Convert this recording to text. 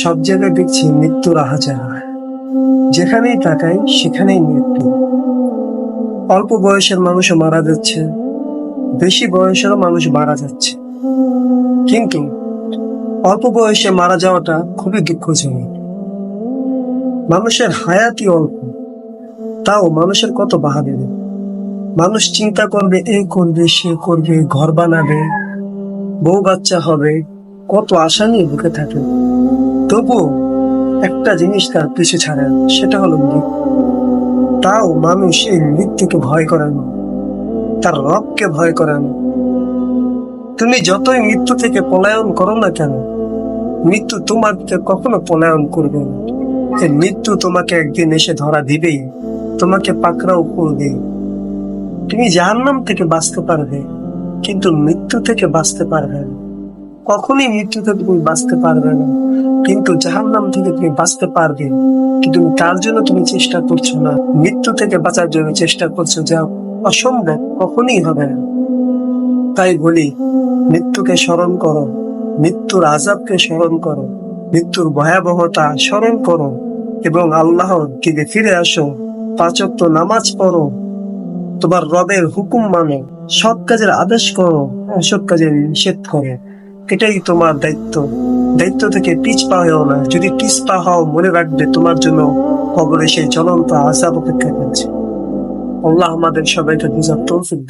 সব জায়গায় দেখছি মৃত্যুর আহাজার, যেখানেই তাকাই সেখানেই মৃত্যু। অল্প বয়সের মানুষও মারা যাচ্ছে, বেশি বয়সেরও মানুষ মারা যাচ্ছে। কিন্তু অল্প বয়সে মারা যাওয়াটা খুবই দুঃখজনক। মানুষের হায়াতই অল্প, তাও মানুষের কত বাহাদুরি। মানুষ চিন্তা করবে, এই করবে, সে করবে, ঘর বানাবে, বউ বাচ্চা হবে, কত আশা নিয়ে বুকে থাকে। তবুও একটা জিনিস তার পিছু ছাড়ে না, সেটা হলো মৃত্যু। তাও মানুষ এই মৃত্যুকে ভয় করে না, তার রবকে ভয় করে না। তুমি যতই মৃত্যু থেকে পলায়ন করো না কেন, মৃত্যু তোমার থেকে কখনো পলায়ন করবে না। এই মৃত্যু তোমাকে একদিন এসে ধরা দিবেই, তোমাকে পাকড়াও করবে। তুমি জাহান্নাম থেকে বাঁচতে পারবে, কিন্তু মৃত্যু থেকে বাঁচতে পারবে না। কখনই মৃত্যু থেকে তুমি বাঁচতে পারবে না, কিন্তু জাহান্নাম থেকে তুমি বাঁচতে পারবে। কিন্তু তার জন্য তুমি চেষ্টা করছো না, মৃত্যু থেকে বাঁচার জন্য চেষ্টা করছো, যা অসম্ভব, কখনই হবে না। তাই বলি, মৃত্যুকে স্মরণ করো, মৃত্যুর আযাবকে স্মরণ করো, মৃত্যুর ভয়াবহতা স্মরণ করো এবং আল্লাহর দিকে ফিরে আসো। 5 ওয়াক্ত নামাজ পড়ো, তোমার রবের হুকুম মানো, সৎ কাজের আদেশ করো, অসৎ কাজের নিষেধ করো। এটাই তোমার দায়িত্ব। দায়িত্ব থেকে পিছপা হও না। যদি পিছপা হও, মনে রাখবে তোমার জন্য কবরে সেই জ্বলন্ত আযাব অপেক্ষা করছে। আল্লাহ আমাদের সবাইকে বুঝার তৌফিক দান।